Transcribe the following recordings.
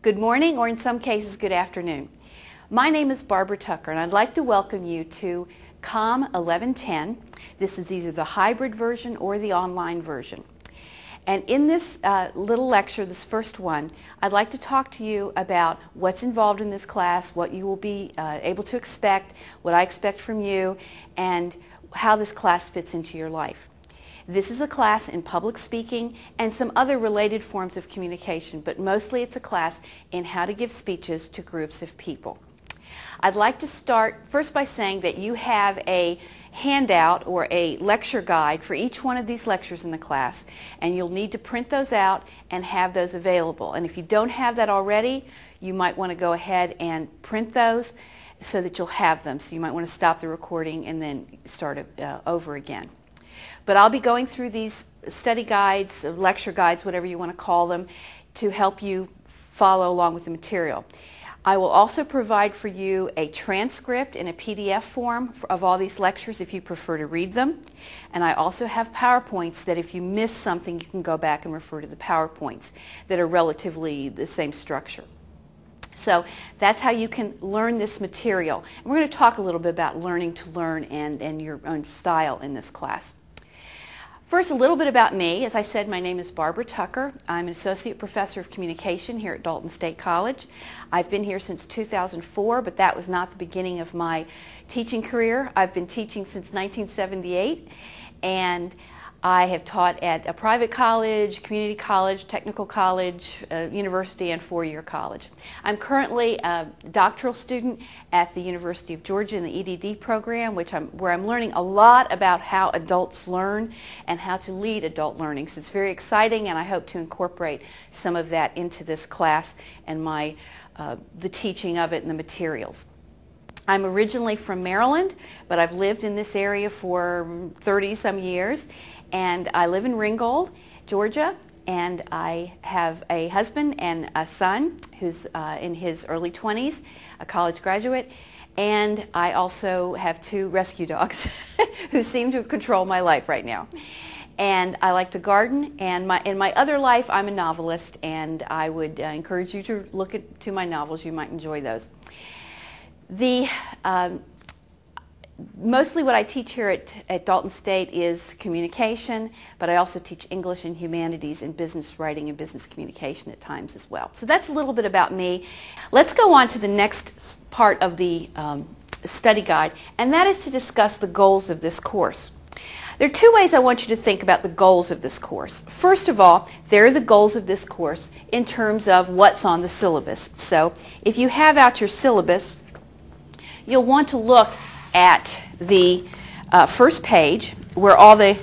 good morning, or in some cases, good afternoon. My name is Barbara Tucker, and I'd like to welcome you to COMM 1110. This is either the hybrid version or the online version. And in this little lecture, this first one, I'd like to talk to you about what's involved in this class, what you will be able to expect, what I expect from you, and how this class fits into your life. This is a class in public speaking and some other related forms of communication, but mostly it's a class in how to give speeches to groups of people. I'd like to start first by saying that you have a handout or a lecture guide for each one of these lectures in the class, and you'll need to print those out and have those available. And if you don't have that already, you might want to go ahead and print those so that you'll have them. So you might want to stop the recording and then start over again. But I'll be going through these study guides, lecture guides, whatever you want to call them, to help you follow along with the material. I will also provide for you a transcript in a PDF form of all these lectures if you prefer to read them. And I also have PowerPoints that if you miss something, you can go back and refer to the PowerPoints that are relatively the same structure. So that's how you can learn this material. And we're going to talk a little bit about learning to learn and your own style in this class. First, a little bit about me. As I said, my name is Barbara Tucker. I'm an Associate Professor of Communication here at Dalton State College. I've been here since 2004, but that was not the beginning of my teaching career. I've been teaching since 1978, and I have taught at a private college, community college, technical college, university, and four-year college. I'm currently a doctoral student at the University of Georgia in the EDD program, where I'm learning a lot about how adults learn and how to lead adult learning. So it's very exciting, and I hope to incorporate some of that into this class and the teaching of it and the materials. I'm originally from Maryland, but I've lived in this area for 30-some years. And I live in Ringgold, Georgia, and I have a husband and a son who's in his early 20s, a college graduate, and I also have two rescue dogs who seem to control my life right now. And I like to garden, and in my other life, I'm a novelist, and I would encourage you to look to my novels. You might enjoy those. Mostly what I teach here at Dalton State is communication, but I also teach English and humanities and business writing and business communication at times as well. So that's a little bit about me. Let's go on to the next part of the study guide, and that is to discuss the goals of this course. There are two ways I want you to think about the goals of this course. First of all, there are the goals of this course in terms of what's on the syllabus. So if you have out your syllabus, you'll want to look at the first page where all the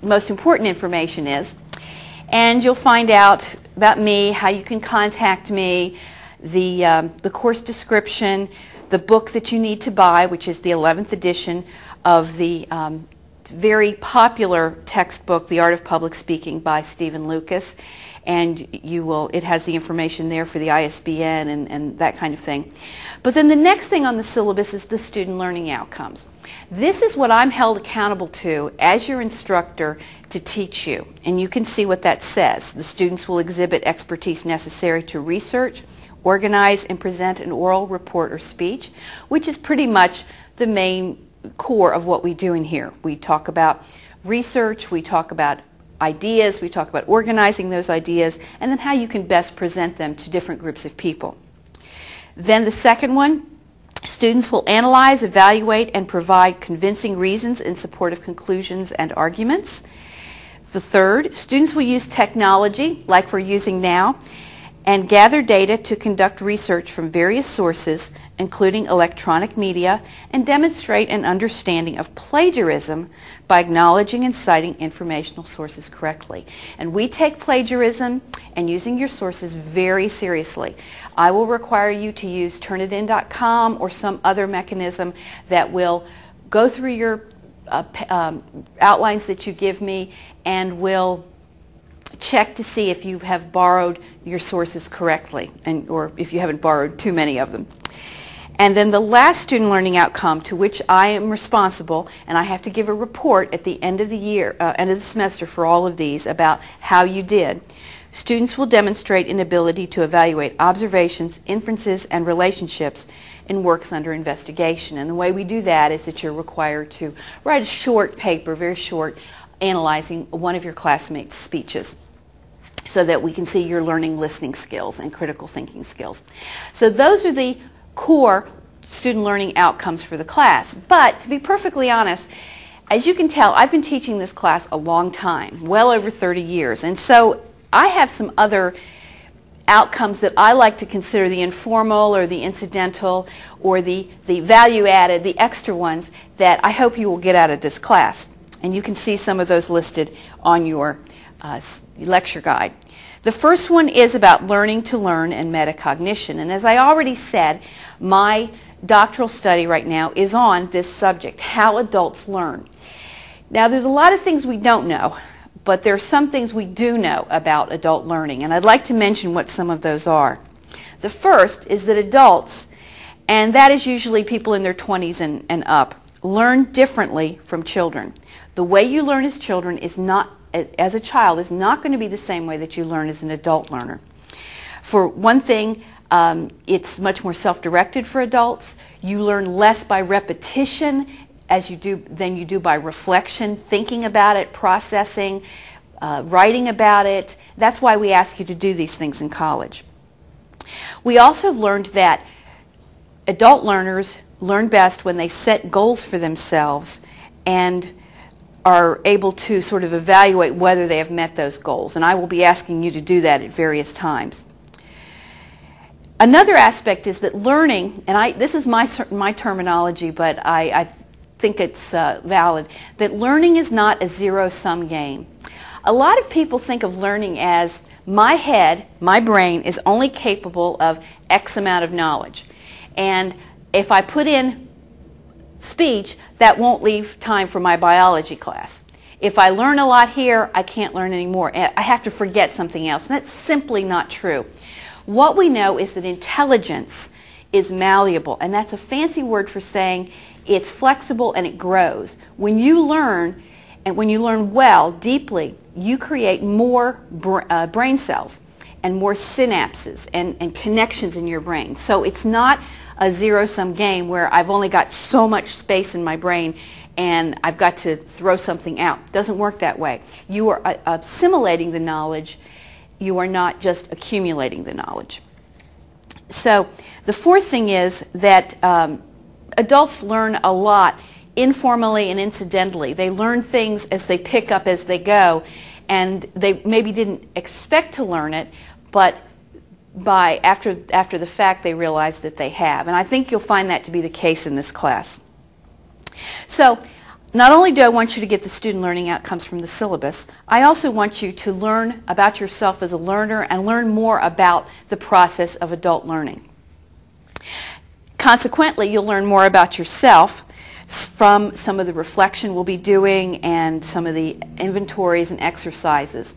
most important information is, and you'll find out about me, how you can contact me, the course description, the book that you need to buy, which is the 11th edition of the very popular textbook, The Art of Public Speaking by Stephen Lucas, and it has the information there for the ISBN and that kind of thing. But then the next thing on the syllabus is the student learning outcomes. This is what I'm held accountable to as your instructor to teach you, and you can see what that says. The students will exhibit expertise necessary to research, organize, and present an oral report or speech, which is pretty much the main core of what we do in here. We talk about research, we talk about ideas, we talk about organizing those ideas, and then how you can best present them to different groups of people. Then the second one, students will analyze, evaluate, and provide convincing reasons in support of conclusions and arguments. The third, students will use technology, like we're using now, and gather data to conduct research from various sources, including electronic media, and demonstrate an understanding of plagiarism by acknowledging and citing informational sources correctly. And we take plagiarism and using your sources very seriously. I will require you to use Turnitin.com or some other mechanism that will go through your outlines that you give me and will check to see if you have borrowed your sources correctly, or if you haven't borrowed too many of them. And then the last student learning outcome to which I am responsible, and I have to give a report at the end of the year, end of the semester for all of these about how you did. Students will demonstrate an ability to evaluate observations, inferences, and relationships in works under investigation. And the way we do that is that you're required to write a short paper, very short, analyzing one of your classmates' speeches, so that we can see your learning listening skills and critical thinking skills. So those are the core student learning outcomes for the class. But to be perfectly honest, as you can tell, I've been teaching this class a long time, well over 30 years. And so I have some other outcomes that I like to consider the informal or the incidental or the value added, the extra ones that I hope you will get out of this class. And you can see some of those listed on your lecture guide. The first one is about learning to learn and metacognition. And as I already said, my doctoral study right now is on this subject, how adults learn. Now there's a lot of things we don't know, but there are some things we do know about adult learning, and I'd like to mention what some of those are. The first is that adults, and that is usually people in their 20s and up, learn differently from children. The way you learn as children is not, as a child, is not going to be the same way that you learn as an adult learner. For one thing, it's much more self-directed for adults. You learn less by repetition than you do by reflection, thinking about it, processing, writing about it. That's why we ask you to do these things in college. We also have learned that adult learners learn best when they set goals for themselves and are able to sort of evaluate whether they have met those goals. And I will be asking you to do that at various times. Another aspect is that learning, and this is my terminology, but I think it's valid, that learning is not a zero-sum game. A lot of people think of learning as my head, my brain, is only capable of X amount of knowledge. And if I put in speech, that won't leave time for my biology class. If I learn a lot here, I can't learn anymore. I have to forget something else. And that's simply not true. What we know is that intelligence is malleable, and that's a fancy word for saying it's flexible and it grows. When you learn, and when you learn well, deeply, you create more brain cells and more synapses and connections in your brain. So it's not a zero-sum game where I've only got so much space in my brain and I've got to throw something out. It doesn't work that way. You are assimilating the knowledge. You are not just accumulating the knowledge. So the fourth thing is that adults learn a lot informally and incidentally. They learn things as they pick up as they go, and they maybe didn't expect to learn it, but after the fact they realize that they have. And I think you'll find that to be the case in this class. So not only do I want you to get the student learning outcomes from the syllabus, I also want you to learn about yourself as a learner and learn more about the process of adult learning. Consequently, you'll learn more about yourself from some of the reflection we'll be doing and some of the inventories and exercises.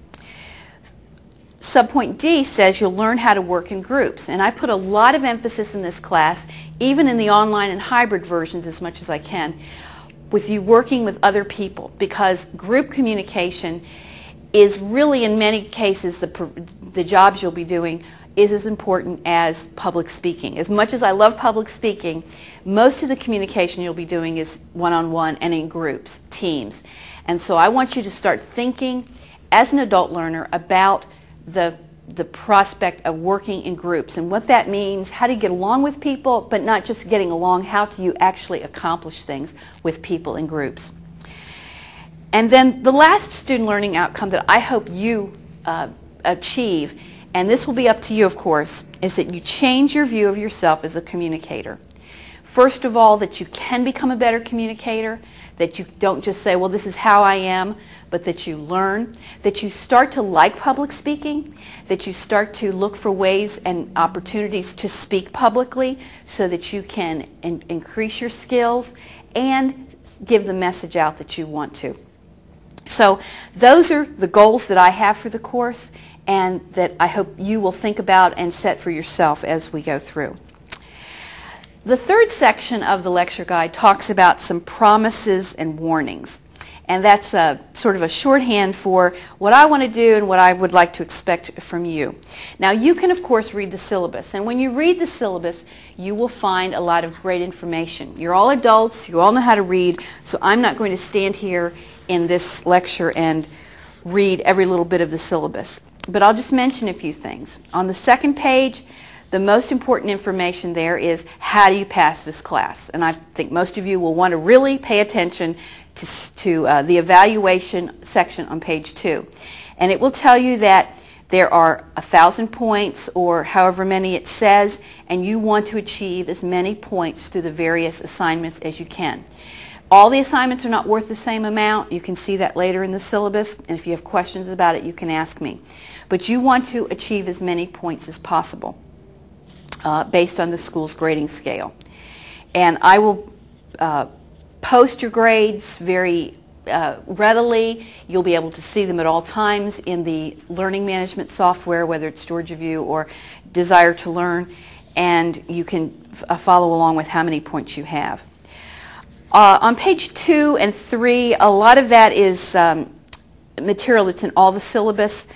Subpoint D says you'll learn how to work in groups, and I put a lot of emphasis in this class, even in the online and hybrid versions as much as I can, with you working with other people, because group communication is really, in many cases, the jobs you'll be doing is as important as public speaking. As much as I love public speaking, most of the communication you'll be doing is one-on-one and in groups, teams. And so I want you to start thinking as an adult learner about the prospect of working in groups and what that means, how do you get along with people, but not just getting along, how do you actually accomplish things with people in groups. And then the last student learning outcome that I hope you achieve, and this will be up to you of course, is that you change your view of yourself as a communicator. First of all, that you can become a better communicator, that you don't just say, well, this is how I am, but that you learn, that you start to like public speaking, that you start to look for ways and opportunities to speak publicly so that you can increase your skills and give the message out that you want to. So those are the goals that I have for the course and that I hope you will think about and set for yourself as we go through. The third section of the lecture guide talks about some promises and warnings. And that's sort of a shorthand for what I want to do and what I would like to expect from you. Now you can of course read the syllabus, and when you read the syllabus you will find a lot of great information. You're all adults, you all know how to read, so I'm not going to stand here in this lecture and read every little bit of the syllabus. But I'll just mention a few things. On the second page, the most important information there is how do you pass this class? And I think most of you will want to really pay attention to the evaluation section on page 2. And it will tell you that there are 1,000 points or however many it says, and you want to achieve as many points through the various assignments as you can. All the assignments are not worth the same amount. You can see that later in the syllabus, and if you have questions about it you can ask me. But you want to achieve as many points as possible based on the school's grading scale. And I will post your grades very readily. You'll be able to see them at all times in the learning management software, whether it's StorageView or Desire to Learn, and you can follow along with how many points you have. On page 2 and 3, a lot of that is material that's in all the syllabus,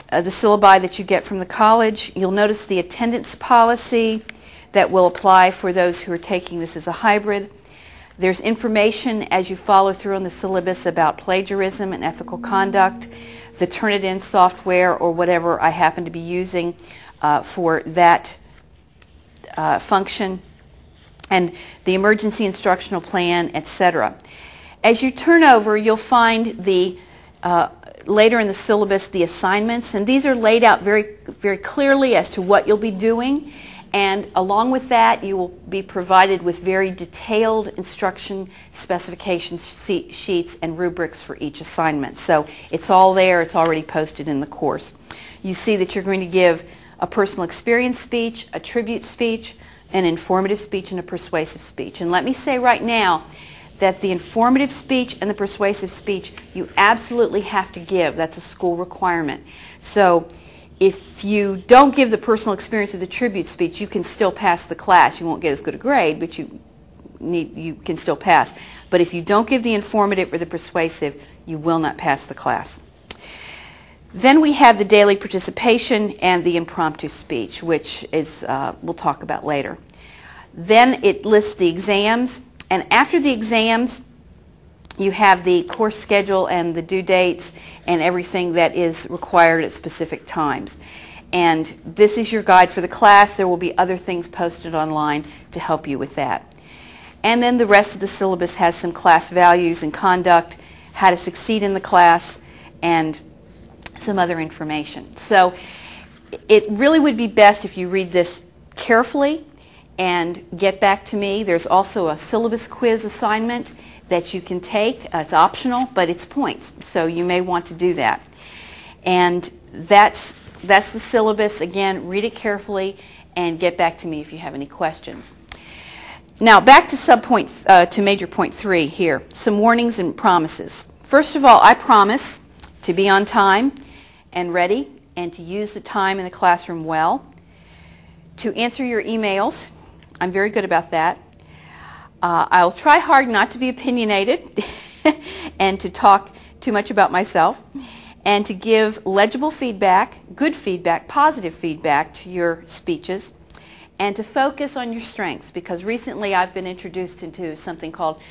the syllabi that you get from the college. You'll notice the attendance policy that will apply for those who are taking this as a hybrid. There's information as you follow through on the syllabus about plagiarism and ethical conduct, the Turnitin software or whatever I happen to be using for that function, and the emergency instructional plan, etc. As you turn over, you'll find the later in the syllabus the assignments, and these are laid out very, very clearly as to what you'll be doing. And along with that, you will be provided with very detailed instruction specification sheets and rubrics for each assignment. So it's all there, it's already posted in the course. You see that you're going to give a personal experience speech, a tribute speech, an informative speech, and a persuasive speech. And let me say right now that the informative speech and the persuasive speech you absolutely have to give. That's a school requirement. So if you don't give the personal experience or the tribute speech, you can still pass the class. You won't get as good a grade, but you can still pass. But if you don't give the informative or the persuasive, you will not pass the class. Then we have the daily participation and the impromptu speech, which is we'll talk about later. Then it lists the exams, and after the exams you have the course schedule and the due dates and everything that is required at specific times. And this is your guide for the class. There will be other things posted online to help you with that. And then the rest of the syllabus has some class values and conduct, how to succeed in the class, and some other information. So it really would be best if you read this carefully and get back to me. There's also a syllabus quiz assignment that you can take. It's optional, but it's points, so you may want to do that. And that's the syllabus. Again, read it carefully and get back to me if you have any questions. Now back to major point 3 here, some warnings and promises. First of all, I promise to be on time and ready and to use the time in the classroom well, to answer your emails. I'm very good about that. I'll try hard not to be opinionated and to talk too much about myself, and to give legible feedback, good feedback, positive feedback to your speeches, and to focus on your strengths, because recently I've been introduced into something called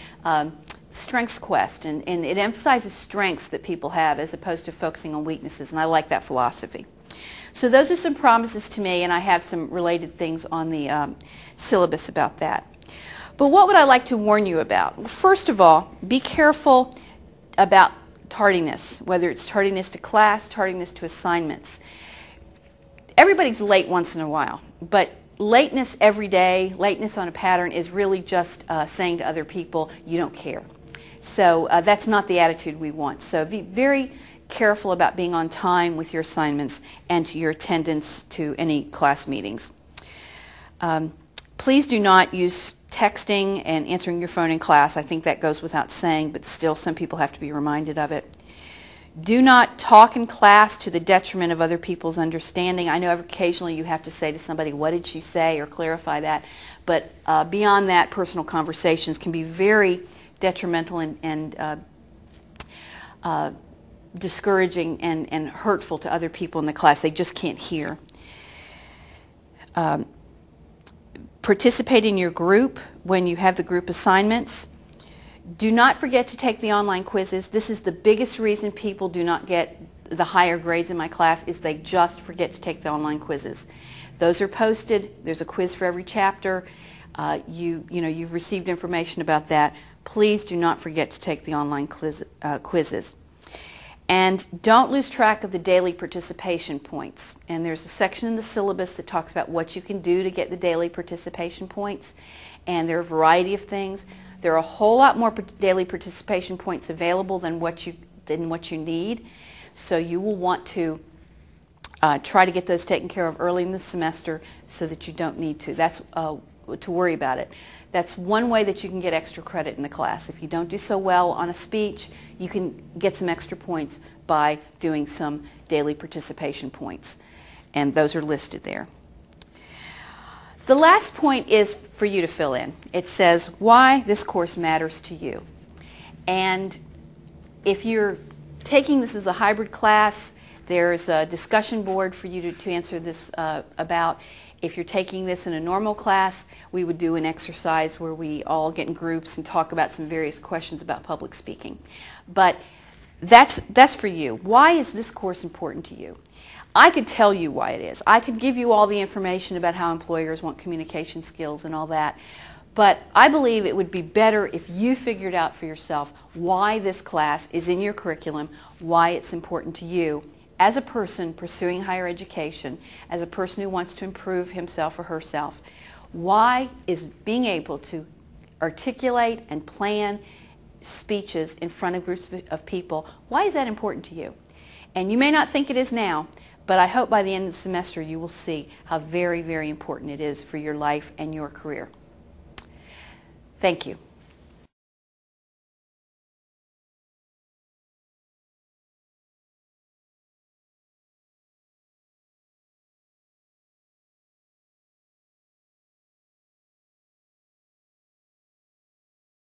Strengths Quest, and it emphasizes strengths that people have as opposed to focusing on weaknesses, and I like that philosophy. So those are some promises to me, and I have some related things on the syllabus about that. But what would I like to warn you about? Well, first of all, be careful about tardiness, whether it's tardiness to class, tardiness to assignments. Everybody's late once in a while, but lateness every day, lateness on a pattern is really just saying to other people, you don't care. So that's not the attitude we want. So be very careful about being on time with your assignments and to your attendance to any class meetings. Please do not use texting and answering your phone in class. I think that goes without saying, but still some people have to be reminded of it. Do not talk in class to the detriment of other people's understanding. I know occasionally you have to say to somebody, what did she say, or clarify that, but beyond that, personal conversations can be very detrimental and discouraging and hurtful to other people in the class. They just can't hear. Participate in your group when you have the group assignments. Do not forget to take the online quizzes. This is the biggest reason people do not get the higher grades in my class, is they just forget to take the online quizzes. Those are posted. There's a quiz for every chapter. You've received information about that. Please do not forget to take the online quizzes. And don't lose track of the daily participation points. And there's a section in the syllabus that talks about what you can do to get the daily participation points. And there are a variety of things. There are a whole lot more daily participation points available than what you need. So you will want to try to get those taken care of early in the semester so that you don't need to worry about it. That's one way that you can get extra credit in the class. If you don't do so well on a speech, you can get some extra points by doing some daily participation points. And those are listed there. The last point is for you to fill in. It says why this course matters to you. And if you're taking this as a hybrid class, there's a discussion board for you to answer this about. If you're taking this in a normal class, we would do an exercise where we all get in groups and talk about some various questions about public speaking. But that's for you. Why is this course important to you? I could tell you why it is. I could give you all the information about how employers want communication skills and all that. But I believe it would be better if you figured out for yourself why this class is in your curriculum, why it's important to you as a person pursuing higher education, as a person who wants to improve himself or herself. Why is being able to articulate and plan speeches in front of groups of people, why is that important to you? And you may not think it is now, but I hope by the end of the semester you will see how very, very important it is for your life and your career. Thank you.